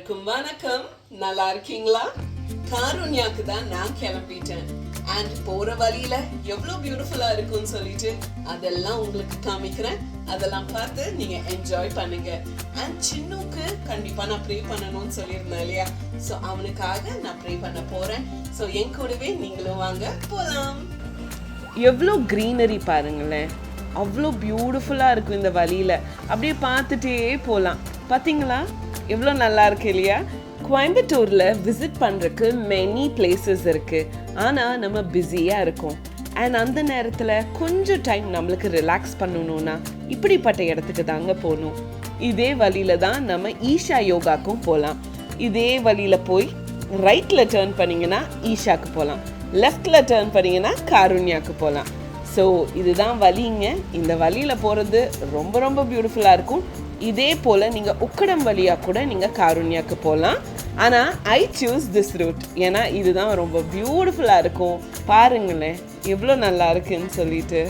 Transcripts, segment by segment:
எல்லாருக்கும் வணக்கம். நல்லா இருக்கீங்களா? காருண்யாக்கு தான் நான் கிளம்பிட்டேன். அண்ட் போற வழியில எவ்வளவு பியூட்டிஃபுல்லா இருக்கும்னு சொல்லிட்டு அதெல்லாம் உங்களுக்கு காமிக்கிறேன். அதெல்லாம் பார்த்து நீங்க என்ஜாய் பண்ணுங்க. அண்ட் சின்னுக்கு கண்டிப்பா நான் ப்ரே பண்ணணும்னு சொல்லியிருந்தேன் இல்லையா? ஸோ அவனுக்காக நான் ப்ரே பண்ண போறேன். ஸோ என் கூடவே நீங்களும் வாங்க போலாம். எவ்வளோ க்ரீனரி பாருங்களேன், அவ்வளோ பியூட்டிஃபுல்லாக இருக்கும் இந்த வழியில். அப்படியே பார்த்துட்டே போகலாம். பார்த்தீங்களா எவ்வளோ நல்லா இருக்கு இல்லையா? கோயம்புத்தூரில் விசிட் பண்ணுறதுக்கு மெனி பிளேசஸ் இருக்குது. ஆனால் நம்ம பிஸியாக இருக்கோம். அண்ட் அந்த நேரத்தில் கொஞ்சம் டைம் நம்மளுக்கு ரிலாக்ஸ் பண்ணணுன்னா இப்படிப்பட்ட இடத்துக்கு தாங்க போகணும். இதே வழியில் தான் நம்ம ஈஷா யோகாக்கும் போகலாம். இதே வழியில் போய் ரைட்டில் டேர்ன் பண்ணிங்கன்னா ஈஷாக்கு போகலாம், லெஃப்டில் டேர்ன் பண்ணிங்கன்னா காருண்யாக்கு போகலாம். ஸோ இதுதான் வழிங்க. இந்த வழியில் போகிறது ரொம்ப ரொம்ப பியூட்டிஃபுல்லாக இருக்கும். இதே போல் நீங்கள் உக்கடம் வழியாக கூட நீங்கள் காருண்யாக்கு போகலாம். ஆனால் ஐ சூஸ் திஸ் ரூட், ஏன்னா இதுதான் ரொம்ப பியூட்டிஃபுல்லாக இருக்கும். பாருங்களேன் எவ்வளோ நல்லா இருக்குன்னு சொல்லிட்டு.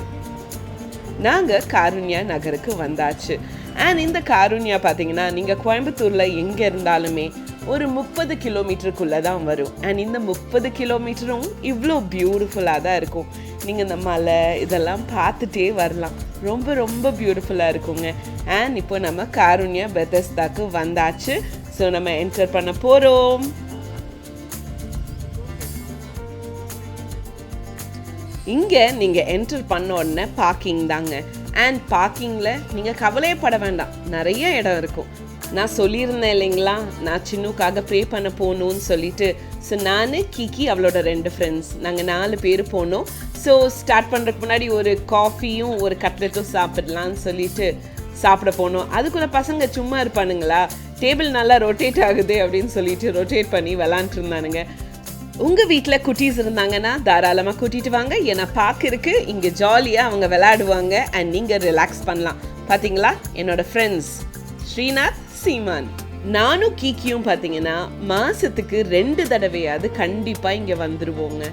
நாங்கள் காருண்யா நகருக்கு வந்தாச்சு. அண்ட் இந்த காருண்யா பார்த்தீங்கன்னா நீங்கள் கோயம்புத்தூரில் எங்கே இருந்தாலுமே ஒரு 30 கிலோமீட்டருக்குள்ளே தான் வரும். அண்ட் இந்த 30 கிலோமீட்டரும் இவ்வளோ பியூட்டிஃபுல்லாக தான் இருக்கும். நீங்கள் இந்த மலை இதெல்லாம் பார்த்துட்டே வரலாம். ரொம்ப ரொம்ப பியூட்டிஃபுல்லாக இருக்குங்க. அண்ட் இப்போ நம்ம காருண்யா பெத்தஸ்தாக்கு வந்தாச்சு. ஸோ நம்ம என்டர் பண்ண போகிறோம். இங்கே நீங்கள் என்டர் பண்ண உடனே பார்க்கிங் தாங்க. அண்ட் பார்க்கிங்கில் நீங்கள் கவலையப்பட வேண்டாம், நிறைய இடம் இருக்கும். நான் சொல்லியிருந்தேன் இல்லைங்களா, நான் சின்னுக்காக ப்ரே பண்ண போகணுன்னு சொல்லிட்டு. ஸோ நான் கிக்கி அவளோட 2 ஃப்ரெண்ட்ஸ் நாங்கள் 4 பேர் போனோம். ஸோ ஸ்டார்ட் பண்ணுறதுக்கு முன்னாடி ஒரு காஃபியும் ஒரு கட்லெட்டும் சாப்பிடலான்னு சொல்லிட்டு சாப்பிட போனோம். அதுக்குள்ளே பசங்க சும்மா இருப்பானுங்களா, டேபிள் நல்லா ரொட்டேட் ஆகுது அப்படின்னு சொல்லிட்டு ரொட்டேட் பண்ணி விளாண்டுட்டு இருந்தானுங்க. உங்கள் வீட்டில் குட்டீஸ் இருந்தாங்கன்னா தாராளமாக கூட்டிகிட்டு வாங்க. ஏன்னா பார்க்கறதுக்கு இங்கே ஜாலியாக அவங்க விளையாடுவாங்க. அண்ட் நீங்கள் ரிலாக்ஸ் பண்ணலாம். பார்த்தீங்களா என்னோடய ஃப்ரெண்ட்ஸ் ஸ்ரீநாத், சீமான், நானும் கீக்கியும் பார்த்தீங்கன்னா மாதத்துக்கு 2 தடவையாவது கண்டிப்பாக இங்கே வந்துடுவோங்க.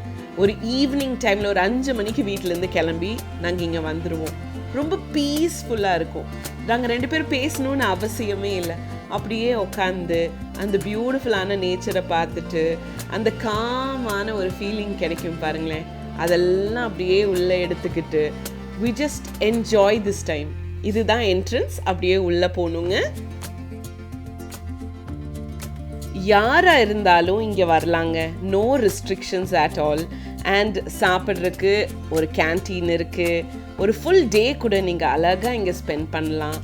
ஒரு ஈவினிங் டைமில் ஒரு 5 மணிக்கு வீட்டிலேருந்து கிளம்பி நாங்கள் இங்கே வந்துடுவோம். ரொம்ப பீஸ்ஃபுல்லாக இருக்கும். நாங்கள் 2 பேரும் பேசணுன்னு அவசியமே இல்லை. அப்படியே உட்காந்து அந்த பியூட்டிஃபுல்லான நேச்சரை பார்த்துட்டு அந்த காமான ஒரு ஃபீலிங் கிடைக்கும் பாருங்களேன். அதெல்லாம் அப்படியே உள்ளே எடுத்துக்கிட்டு we just enjoy this time. இதுதான் என்ட்ரன்ஸ். அப்படியே உள்ளே போகணுங்க. யாராக இருந்தாலும் இங்கே வரலாங்க. No restrictions at all. And சாப்பிட்றதுக்கு ஒரு கேன்டீன் இருக்குது. ஒரு ஃபுல் டே கூட நீங்கள் அழகாக இங்கே ஸ்பெண்ட் பண்ணலாம்.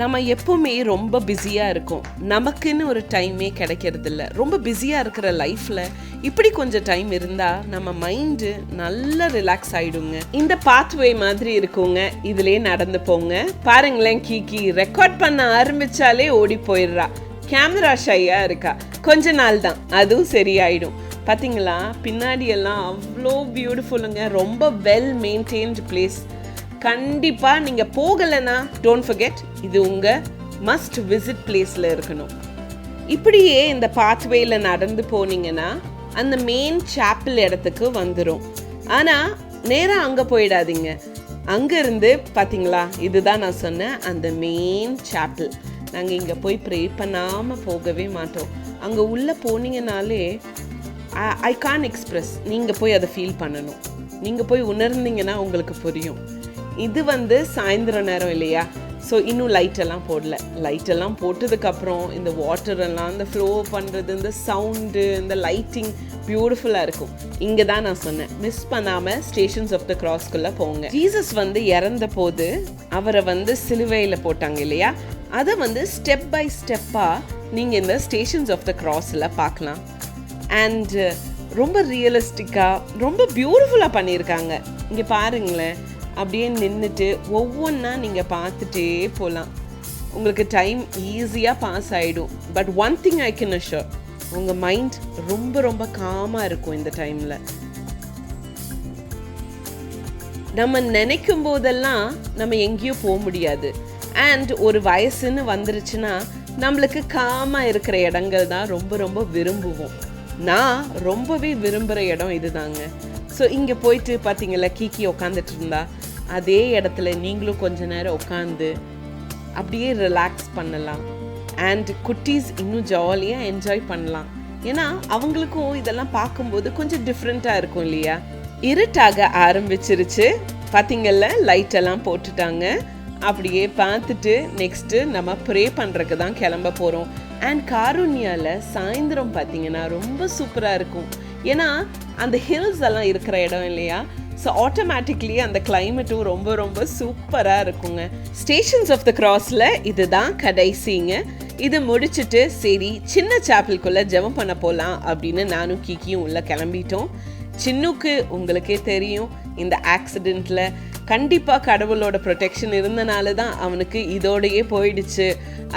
நம்ம எப்போவுமே ரொம்ப பிஸியாக இருக்கோம், நமக்குன்னு ஒரு டைமே கிடைக்கிறதில்ல. ரொம்ப பிஸியாக இருக்கிற லைஃப்பில் இப்படி கொஞ்சம் டைம் இருந்தால் நம்ம மைண்டு நல்லா ரிலாக்ஸ் ஆகிடுங்க. இந்த பாத்வே மாதிரி இருக்குங்க, இதுலேயே நடந்து போங்க. பாருங்களேன், கீக்கி ரெக்கார்ட் பண்ண ஆரம்பித்தாலே ஓடி போயிடுறா. கேமரா ஷையாக இருக்கா. கொஞ்ச நாள் தான், அதுவும் சரியாயிடும். பார்த்தீங்களா பின்னாடி எல்லாம் அவ்வளோ பியூட்டிஃபுல்லுங்க. ரொம்ப வெல் மெயின்டைன்டு பிளேஸ். கண்டிப்பாக நீங்கள் போகலைன்னா டோன்ட் ஃபர்கெட், இது உங்கள் மஸ்ட் விசிட் பிளேஸில் இருக்கணும். இப்படியே இந்த பாத்வேயில் நடந்து போனீங்கன்னா அந்த மெயின் சாப்பிள் இடத்துக்கு வந்துடும். ஆனால் நேராக அங்கே போயிடாதீங்க. அங்கேருந்து பார்த்தீங்களா இதுதான் நான் சொன்னேன் அந்த மெயின் சாப்பிள். நாங்கள் இங்கே போய் ப்ரே பண்ணாமல் போகவே மாட்டோம். அங்கே உள்ளே போனீங்கனாலே ஐ கான் எக்ஸ்ப்ரெஸ். நீங்கள் போய் அதை ஃபீல் பண்ணணும். நீங்கள் போய் உணர்ந்தீங்கன்னா உங்களுக்கு புரியும். இது சாயந்தரம் நேரம் இல்லையா? ஸோ இன்னும் லைட்டெல்லாம் போடல. லைட்டெல்லாம் போட்டதுக்கப்புறம் இந்த வாட்டரெல்லாம் இந்த ஃப்ளோ பண்ணுறது, இந்த சவுண்டு, இந்த லைட்டிங் பியூட்டிஃபுல்லாக இருக்கும். இங்கே தான் நான் சொன்னேன், மிஸ் பண்ணாமல் ஸ்டேஷன்ஸ் ஆஃப் த கிராஸ்குள்ளே போங்க. ஜீசஸ் இறந்த போது அவரை சிலுவையில் போட்டாங்க இல்லையா? அதை ஸ்டெப் பை ஸ்டெப்பாக நீங்கள் இந்த ஸ்டேஷன்ஸ் ஆஃப் த கிராஸில் பார்க்கலாம். அண்ட் ரொம்ப ரியலிஸ்டிக்காக ரொம்ப பியூட்டிஃபுல்லாக பண்ணியிருக்காங்க. இங்கே பாருங்களேன், அப்படியே நின்றுட்டு ஒவ்வொன்றா நீங்கள் பார்த்துட்டே போகலாம். உங்களுக்கு டைம் ஈஸியாக பாஸ் ஆகிடும். But one thing I can assure, உங்கள் மைண்ட் ரொம்ப ரொம்ப காமாக இருக்கும் இந்த டைமில். நம்ம நினைக்கும் போதெல்லாம் நம்ம எங்கேயும் போக முடியாது. அண்ட் ஒரு வயசுன்னு வந்துருச்சுன்னா நம்மளுக்கு காமாக இருக்கிற இடங்கள் தான் ரொம்ப ரொம்ப விரும்புவோம். நான் ரொம்பவே விரும்புகிற இடம் இதுதாங்க. ஸோ இங்கே போயிட்டு பார்த்தீங்களா கீக்கி உட்காந்துட்டு இருந்தா, அதே இடத்துல நீங்களும் கொஞ்ச நேரம் உட்காந்து அப்படியே ரிலாக்ஸ் பண்ணலாம். அண்ட் குட்டீஸ் இன்னும் ஜாலியாக என்ஜாய் பண்ணலாம். ஏன்னா அவங்களுக்கும் இதெல்லாம் பார்க்கும்போது கொஞ்சம் டிஃப்ரெண்ட்டாக இருக்கும் இல்லையா. இருட்டாக ஆரம்பிச்சிருச்சு, பார்த்தீங்கல்ல, லைட்டெல்லாம் போட்டுட்டாங்க. அப்படியே பார்த்துட்டு நெக்ஸ்ட்டு நம்ம ப்ரே பண்ணுறதுக்கு தான் கிளம்ப போகிறோம். அண்ட் காருண்யாவில் சாயந்தரம் பார்த்தீங்கன்னா ரொம்ப சூப்பராக இருக்கும். ஏன்னா அந்த ஹில்ஸ் எல்லாம் இருக்கிற இடம் இல்லையா, ஸோ ஆட்டோமேட்டிக்லி அந்த கிளைமேட்டும் ரொம்ப ரொம்ப சூப்பராக இருக்குங்க. ஸ்டேஷன்ஸ் ஆஃப் த கிராஸில் இதுதான் கடைசிங்க. இது முடிச்சுட்டு சரி சின்ன சாப்பிள்குள்ளே ஜெபம் பண்ண போகலாம் அப்படின்னு நானும் கீக்கியும் உள்ளே கிளம்பிட்டோம். சின்னுக்கு உங்களுக்கே தெரியும், இந்த ஆக்சிடெண்ட்டில் கண்டிப்பாக கடவுளோட ப்ரொடெக்ஷன் இருந்தனால தான் அவனுக்கு இதோடையே போயிடுச்சு.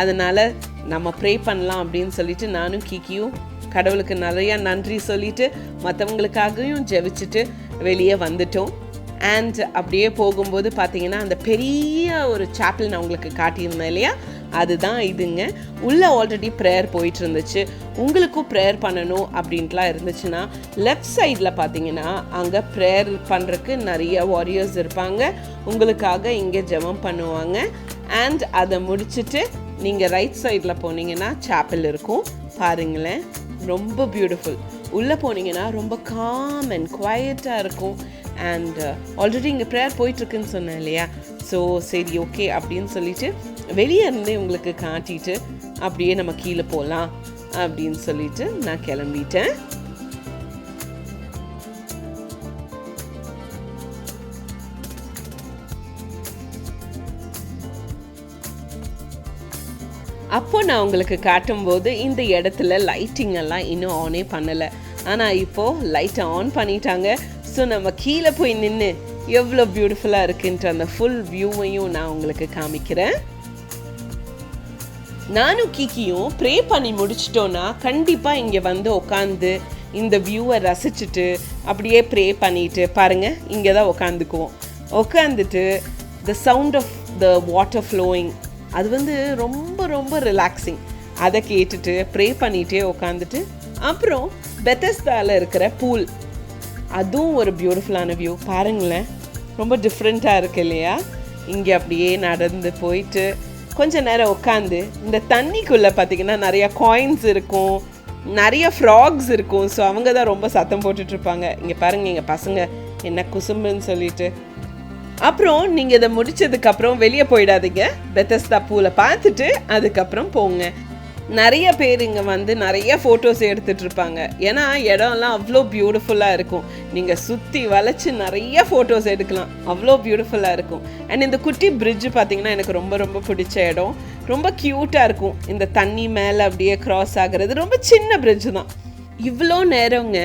அதனால் நம்ம ப்ரே பண்ணலாம் அப்படின்னு சொல்லிட்டு நானும் கீக்கியும் கடவுளுக்கு நிறையா நன்றி சொல்லிட்டு மற்றவங்களுக்காகவும் ஜெபிச்சுட்டு வெளியே வந்துட்டோம். அண்ட் அப்படியே போகும்போது பார்த்தீங்கன்னா அந்த பெரிய ஒரு சாப்பிள் நான் உங்களுக்கு காட்டியிருந்தேன் இல்லையா, அதுதான் இதுங்க. உள்ளே ஆல்ரெடி ப்ரேயர் போயிட்டு இருந்துச்சு. உங்களுக்கும் ப்ரேயர் பண்ணணும் அப்படின்ட்டுலாம் இருந்துச்சுன்னா லெஃப்ட் சைடில் பார்த்தீங்கன்னா அங்கே ப்ரேயர் பண்ணுறதுக்கு நிறைய வாரியர்ஸ் இருப்பாங்க. உங்களுக்காக இங்கே ஜெபம் பண்ணுவாங்க. அண்ட் அதை முடிச்சுட்டு நீங்கள் ரைட் சைடில் போனீங்கன்னா சாப்பிள் இருக்கும், பாருங்களேன், ரொம்ப பியூட்டிஃபுல். உள்ளே போனீங்கன்னா ரொம்ப காம் அண்ட் குவைட்டாக இருக்கும். அண்ட் ஆல்ரெடி இங்கே ப்ரேயர் போயிட்டுருக்குன்னு சொன்னேன் இல்லையா, ஸோ சரி ஓகே அப்படின்னு சொல்லிட்டு வெளியே இருந்து உங்களுக்கு காட்டிட்டு அப்படியே நம்ம கீழே போகலாம் அப்படின்னு சொல்லிட்டு நான் கிளம்பிட்டேன். அப்போ நான் உங்களுக்கு காட்டும்போது இந்த இடத்துல லைட்டிங் எல்லாம் இன்னும் ஆனே பண்ணலை. ஆனால் இப்போது லைட்டை ஆன் பண்ணிட்டாங்க. ஸோ நம்ம கீழே போய் நின்று எவ்வளோ பியூட்டிஃபுல்லாக இருக்குன்ற அந்த ஃபுல் வியூவையும் நான் உங்களுக்கு காமிக்கிறேன். நானும் கீக்கியும் ப்ரே பண்ணி முடிச்சிட்டோன்னா கண்டிப்பாக இங்கே வந்து உட்காந்து இந்த வியூவை ரசிச்சுட்டு அப்படியே ப்ரே பண்ணிட்டு பாருங்கள், இங்கே தான் உட்காந்துக்குவோம். உட்காந்துட்டு the sound of the water flowing, அது வந்து ரொம்ப ரொம்ப ரிலாக்ஸிங். அதை கேட்டுட்டு ப்ரே பண்ணிகிட்டே உட்காந்துட்டு அப்புறம் பெத்தஸ்தாவில் இருக்கிற பூல், அதுவும் ஒரு பியூட்டிஃபுல்லான வியூ பாருங்களேன், ரொம்ப டிஃப்ரெண்ட்டாக இருக்கு இல்லையா. இங்கே அப்படியே நடந்து போயிட்டு கொஞ்ச நேரம் உட்காந்து இந்த தண்ணிக்குள்ளே பார்த்திங்கன்னா நிறையா காயின்ஸ் இருக்கும், நிறைய ஃப்ராக்ஸ் இருக்கும். ஸோ அவங்க தான் ரொம்ப சத்தம் போட்டுட்ருப்பாங்க. இங்கே பாருங்கள் எங்கள் பசங்க என்ன குசும்புன்னு சொல்லிட்டு. அப்புறம் நீங்கள் இதை முடித்ததுக்கப்புறம் வெளியே போயிடாதீங்க, பெத்தஸ்தா பூலை பார்த்துட்டு அதுக்கப்புறம் போங்க. நிறைய பேர் இங்கே வந்து நிறைய ஃபோட்டோஸ் எடுத்துகிட்டு இருப்பாங்க. ஏன்னா இடம்லாம் அவ்வளோ பியூட்டிஃபுல்லாக இருக்கும். நீங்கள் சுற்றி வளைச்சி நிறைய ஃபோட்டோஸ் எடுக்கலாம், அவ்வளோ பியூட்டிஃபுல்லாக இருக்கும். அண்ட் இந்த குட்டி பிரிட்ஜு பார்த்திங்கன்னா எனக்கு ரொம்ப ரொம்ப பிடிச்ச இடம். ரொம்ப க்யூட்டாக இருக்கும். இந்த தண்ணி மேலே அப்படியே க்ராஸ் ஆகிறது. ரொம்ப சின்ன பிரிட்ஜு தான். இவ்வளோ நேரங்க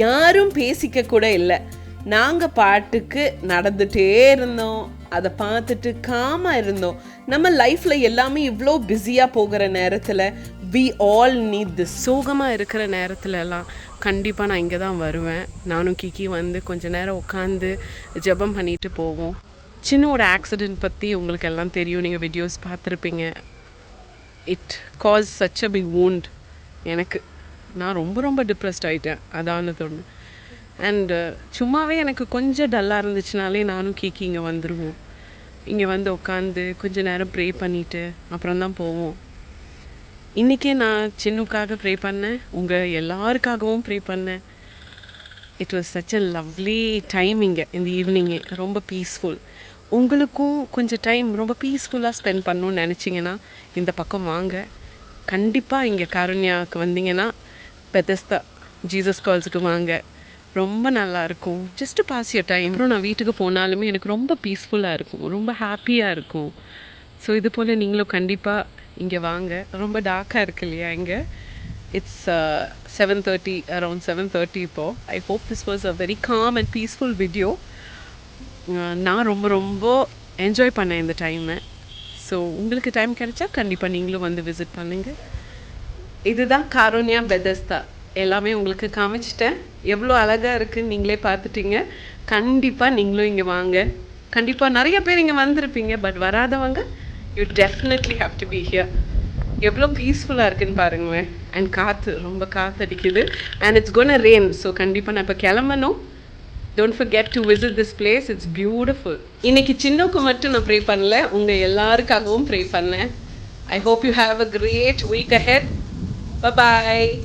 யாரும் பேசிக்க கூட இல்லை. நாங்கள் பாட்டுக்கு நடந்துகிட்டே இருந்தோம், அதை பார்த்துட்டு காமாக இருந்தோம். நம்ம லைஃப்பில் எல்லாமே இவ்வளோ பிஸியாக போகிற நேரத்தில் we all need this. சோகமாக இருக்கிற நேரத்துலலாம் கண்டிப்பாக நான் இங்கே தான் வருவேன். நானும் கிக்கி வந்து கொஞ்ச நேரம் உட்காந்து ஜெபம் பண்ணிட்டு போவோம். சின்ன ஒரு ஆக்சிடெண்ட் பற்றி உங்களுக்கு எல்லாம் தெரியும், நீங்கள் வீடியோஸ் பார்த்துருப்பீங்க. It cause such a big wound. எனக்கு நான் ரொம்ப ரொம்ப டிப்ரெஸ்ட் ஆகிட்டேன், அதானது ஒன்று. அண்டு சும்மாவே எனக்கு கொஞ்சம் டல்லாக இருந்துச்சுனாலே நானும் கீக்கி இங்கே வந்துடுவோம். இங்கே வந்து உட்காந்து கொஞ்சம் நேரம் ப்ரே பண்ணிவிட்டு அப்புறம் தான் போவோம். இன்றைக்கே நான் சின்னுக்காக ப்ரே பண்ணேன், உங்கள் எல்லாருக்காகவும் ப்ரே பண்ணேன். It was such a lovely time இங்கே இந்த ஈவினிங்கே, ரொம்ப பீஸ்ஃபுல். உங்களுக்கும் கொஞ்சம் டைம் ரொம்ப பீஸ்ஃபுல்லாக ஸ்பெண்ட் பண்ணணுன்னு நினச்சிங்கன்னா இந்த பக்கம் வாங்க. கண்டிப்பாக இங்கே காருண்யாவுக்கு வந்தீங்கன்னா பெத்தஸ்தா ஜீசஸ் கால்ஸுக்கு வாங்க, ரொம்ப நல்லாயிருக்கும். Just pass your time. அப்புறம் நான் வீட்டுக்கு போனாலுமே எனக்கு ரொம்ப பீஸ்ஃபுல்லாக இருக்கும், ரொம்ப ஹாப்பியாக இருக்கும். ஸோ இது போல் நீங்களும் கண்டிப்பாக இங்கே வாங்க. ரொம்ப டார்க்காக இருக்கு இல்லையா இங்கே. இட்ஸ் 7:30, அரௌண்ட் 7:30 இப்போது. I hope this was a very com and peaceful video. நான் ரொம்ப ரொம்ப என்ஜாய் பண்ணேன் இந்த டைமை. ஸோ உங்களுக்கு டைம் கிடைச்சா கண்டிப்பாக நீங்களும் வந்து விசிட் பண்ணுங்கள். இதுதான் காருண்யா பெத்தஸ்தா. எல்லாமே உங்களுக்கு காமிச்சிட்டேன். எவ்வளோ அழகாக இருக்குதுன்னு நீங்களே பார்த்துட்டீங்க. கண்டிப்பாக நீங்களும் இங்கே வாங்க. கண்டிப்பாக நிறைய பேர் இங்கே வந்திருப்பீங்க, பட் வராதவங்க you definitely have to be here. எவ்வளோ பீஸ்ஃபுல்லாக இருக்குதுன்னு பாருங்களேன். அண்ட் காற்று ரொம்ப காற்றடிக்குது. And it's gonna rain. So கண்டிப்பாக நான் இப்போ கிளம்பணும். Don't forget to visit this place. It's beautiful. இன்றைக்கி சின்னக்கு மட்டும் நான் ப்ரே பண்ணல, உங்கள் எல்லாருக்காகவும் ப்ரே பண்ணேன். I hope you have a great week ahead. Bye bye.